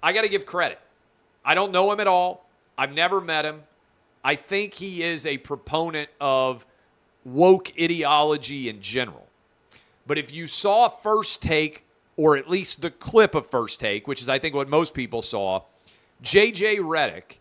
I got to give credit. I don't know him at all. I've never met him. I think he is a proponent of woke ideology in general. But if you saw First Take, or at least the clip of First Take, which is I think what most people saw, JJ Redick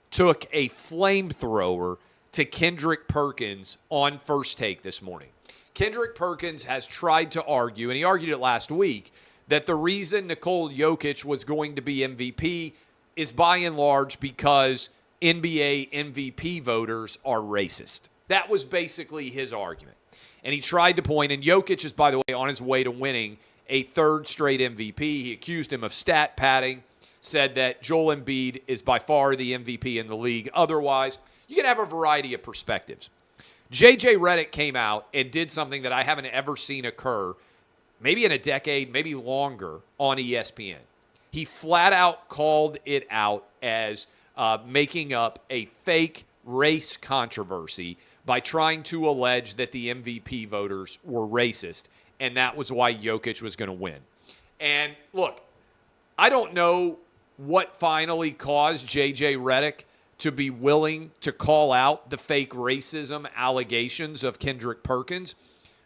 took a flamethrower to Kendrick Perkins on First Take this morning. Kendrick Perkins has tried to argue, and he argued it last week, that the reason Nikola Jokic was going to be MVP is by and large because NBA MVP voters are racist. That was basically his argument. And he tried to point, and Jokic is, by the way, on his way to winning a third straight MVP. He accused him of stat padding, said that Joel Embiid is by far the MVP in the league. Otherwise, you can have a variety of perspectives. JJ Redick came out and did something that I haven't ever seen occur, maybe in a decade, maybe longer, on ESPN. He flat out called it out as making up a fake race controversy by trying to allege that the MVP voters were racist, and that was why Jokic was going to win. And look, I don't know what finally caused JJ Redick to be willing to call out the fake racism allegations of Kendrick Perkins,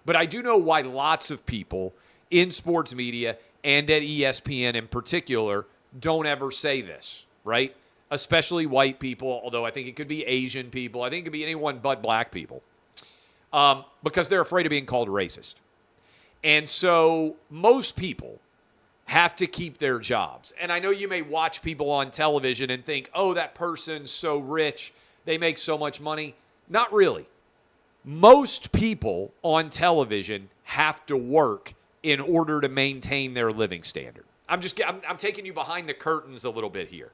but I do know why lots of people in sports media and at ESPN in particular don't ever say this, right? Especially white people, although I think it could be Asian people. I think it could be anyone but black people, because they're afraid of being called racist. And so most people have to keep their jobs. And I know you may watch people on television and think, oh, that person's so rich, they make so much money. Not really. Most people on television have to work in order to maintain their living standard. I'm taking you behind the curtains a little bit here.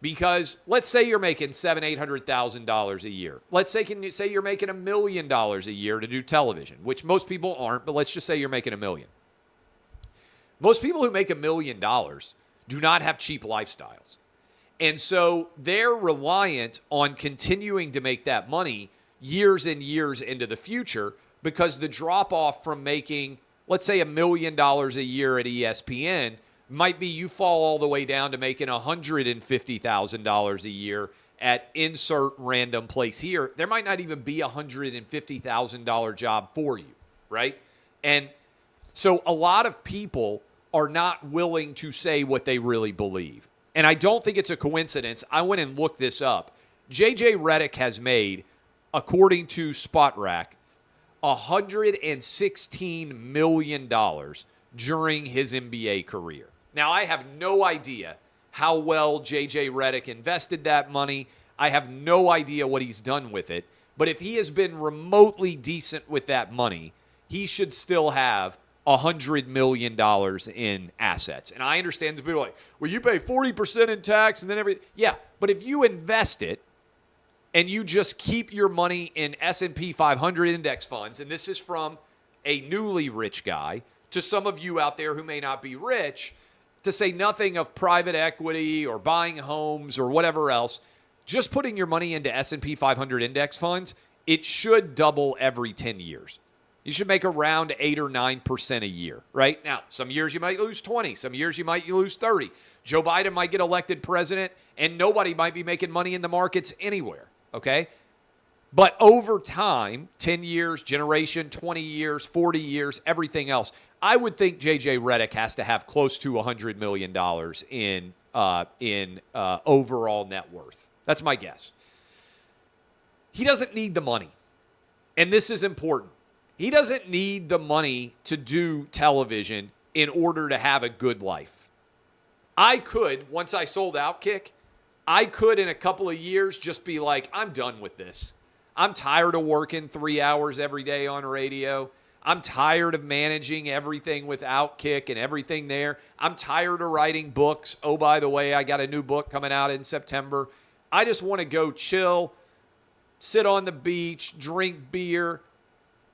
Because let's say you're making $700,000-$800,000 a year. Let's say you're making $1 million a year to do television, which most people aren't, but let's just say you're making $1 million. Most people who make $1 million do not have cheap lifestyles. And so they're reliant on continuing to make that money years and years into the future, because the drop-off from making, let's say, $1 million a year at ESPN might be you fall all the way down to making $150,000 a year at insert random place here. There might not even be a $150,000 job for you, right? And so a lot of people are not willing to say what they really believe. And I don't think it's a coincidence. I went and looked this up. JJ Redick has made, according to SpotRack, $116 million during his NBA career. Now, I have no idea how well JJ Redick invested that money. I have no idea what he's done with it. But if he has been remotely decent with that money, he should still have $100 million in assets. And I understand the people are like, well, you pay 40% in tax and then everything. Yeah, but if you invest it and you just keep your money in S&P 500 index funds, and this is from a newly rich guy to some of you out there who may not be rich, to say nothing of private equity or buying homes or whatever else, just putting your money into S&P 500 index funds, it should double every 10 years. You should make around 8 or 9% a year, right? Now, some years you might lose 20. Some years you might lose 30. Joe Biden might get elected president, and nobody might be making money in the markets anywhere, okay? But over time, 10 years, generation, 20 years, 40 years, everything else, I would think JJ Redick has to have close to $100 million in overall net worth. That's my guess. He doesn't need the money, and this is important. He doesn't need the money to do television in order to have a good life. I could, once I sold OutKick, I could in a couple of years just be like, I'm done with this. I'm tired of working 3 hours every day on radio. I'm tired of managing everything with OutKick and everything there. I'm tired of writing books. Oh, by the way, I got a new book coming out in September. I just want to go chill, sit on the beach, drink beer.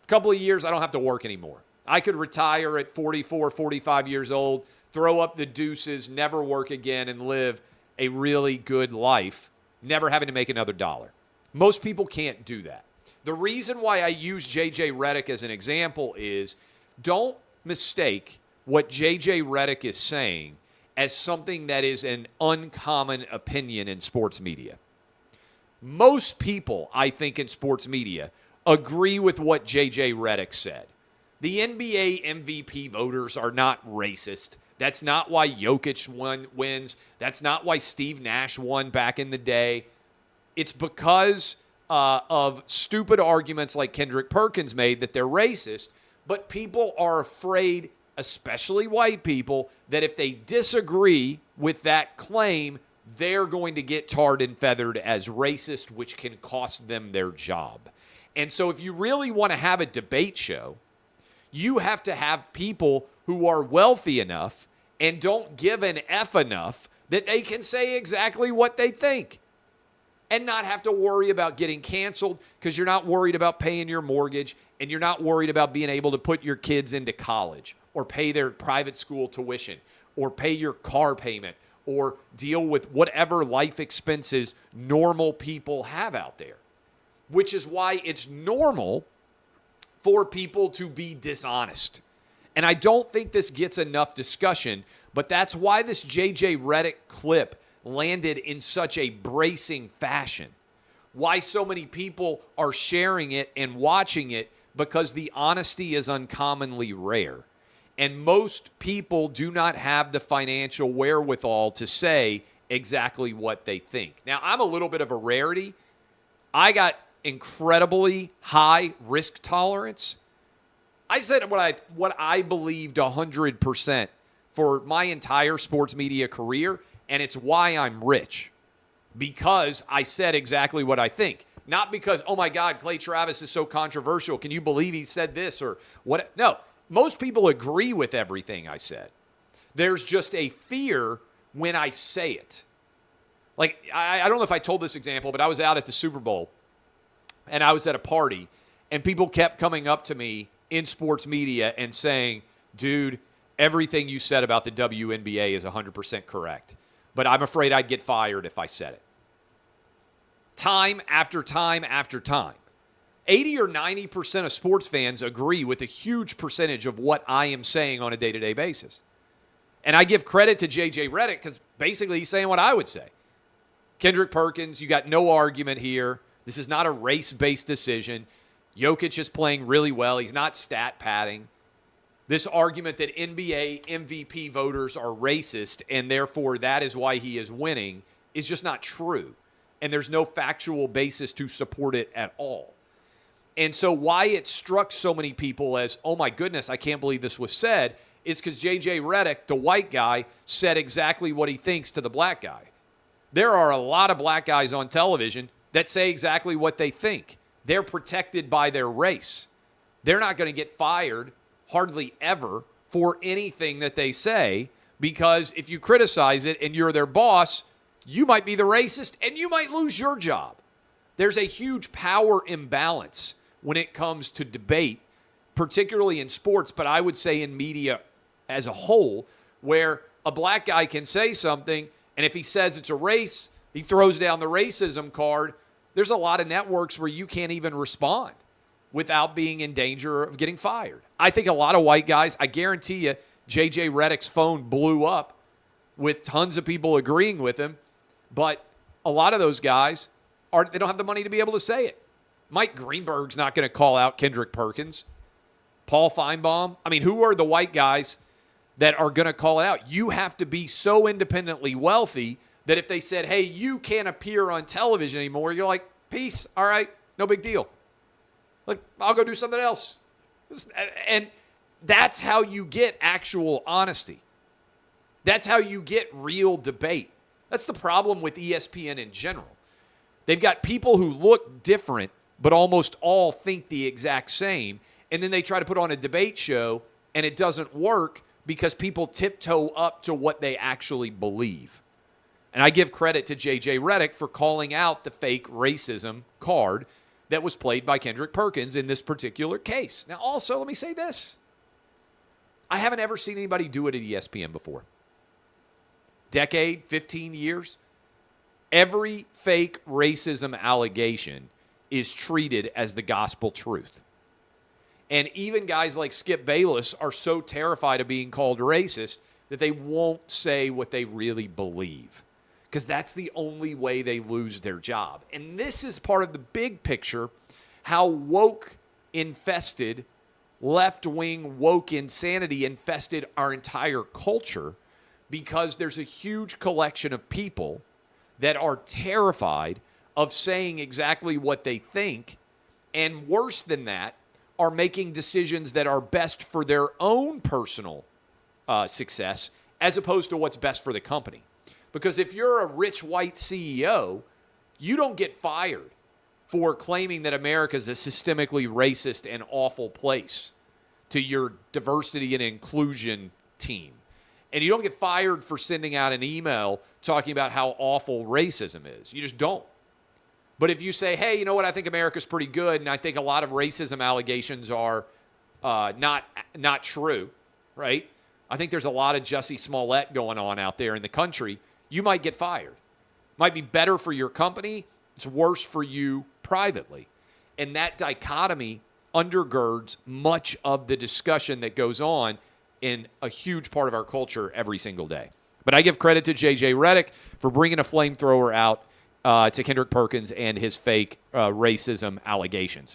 A couple of years, I don't have to work anymore. I could retire at 44, 45 years old, throw up the deuces, never work again, and live a really good life, never having to make another dollar. Most people can't do that. The reason why I use JJ Redick as an example is don't mistake what JJ Redick is saying as something that is an uncommon opinion in sports media. Most people, I think, in sports media agree with what JJ Redick said. The NBA MVP voters are not racist. That's not why Jokic wins. That's not why Steve Nash won back in the day. It's because of stupid arguments like Kendrick Perkins made that they're racist, but people are afraid, especially white people, that if they disagree with that claim, they're going to get tarred and feathered as racist, which can cost them their job. And so if you really want to have a debate show, you have to have people who are wealthy enough and don't give an F enough that they can say exactly what they think and not have to worry about getting canceled because you're not worried about paying your mortgage and you're not worried about being able to put your kids into college or pay their private school tuition or pay your car payment or deal with whatever life expenses normal people have out there, which is why it's normal for people to be dishonest. And I don't think this gets enough discussion, but that's why this JJ Redick clip landed in such a bracing fashion. Why so many people are sharing it and watching it, because the honesty is uncommonly rare. And most people do not have the financial wherewithal to say exactly what they think. Now, I'm a little bit of a rarity. I got incredibly high risk tolerance. I said what I believed 100% for my entire sports media career, and it's why I'm rich. Because I said exactly what I think. Not because, oh my God, Clay Travis is so controversial. Can you believe he said this or what? No, most people agree with everything I said. There's just a fear when I say it. Like, I don't know if I told this example, but I was out at the Super Bowl and I was at a party and people kept coming up to me in sports media and saying, dude, everything you said about the WNBA is 100% correct, but I'm afraid I'd get fired if I said it. Time after time after time. 80 or 90% of sports fans agree with a huge percentage of what I am saying on a day-to-day basis. And I give credit to JJ Redick because basically he's saying what I would say. Kendrick Perkins, you got no argument here. This is not a race-based decision. Jokic is playing really well. He's not stat padding. This argument that NBA MVP voters are racist and therefore that is why he is winning is just not true. And there's no factual basis to support it at all. And so why it struck so many people as, oh my goodness, I can't believe this was said, is because JJ Redick, the white guy, said exactly what he thinks to the black guy. There are a lot of black guys on television that say exactly what they think. They're protected by their race. They're not going to get fired hardly ever for anything that they say, because if you criticize it and you're their boss, you might be the racist and you might lose your job. There's a huge power imbalance when it comes to debate, particularly in sports, but I would say in media as a whole, where a black guy can say something, and if he says it's a race, he throws down the racism card. There's a lot of networks where you can't even respond without being in danger of getting fired. I think a lot of white guys, I guarantee you, JJ Redick's phone blew up with tons of people agreeing with him, but a lot of those guys, they don't have the money to be able to say it. Mike Greenberg's not going to call out Kendrick Perkins. Paul Feinbaum. I mean, who are the white guys that are going to call it out? You have to be so independently wealthy that if they said, hey, you can't appear on television anymore, you're like, peace, all right, no big deal. Like, I'll go do something else. And that's how you get actual honesty. That's how you get real debate. That's the problem with ESPN in general. They've got people who look different, but almost all think the exact same. And then they try to put on a debate show, and it doesn't work because people tiptoe up to what they actually believe. And I give credit to JJ Redick for calling out the fake racism card that was played by Kendrick Perkins in this particular case. Now, also, let me say this. I haven't ever seen anybody do it at ESPN before. Decade, 15 years. Every fake racism allegation is treated as the gospel truth. And even guys like Skip Bayless are so terrified of being called racist that they won't say what they really believe, because that's the only way they lose their job. And this is part of the big picture, how woke infested, left-wing woke insanity infested our entire culture, because there's a huge collection of people that are terrified of saying exactly what they think, and worse than that, are making decisions that are best for their own personal success as opposed to what's best for the company. Because if you're a rich white CEO, you don't get fired for claiming that America is a systemically racist and awful place to your diversity and inclusion team. And you don't get fired for sending out an email talking about how awful racism is. You just don't. But if you say, hey, you know what, I think America's pretty good, and I think a lot of racism allegations are not true, right? I think there's a lot of Jussie Smollett going on out there in the country. You might get fired. Might be better for your company. It's worse for you privately. And that dichotomy undergirds much of the discussion that goes on in a huge part of our culture every single day. But I give credit to JJ Redick for bringing a flamethrower out to Kendrick Perkins and his fake racism allegations.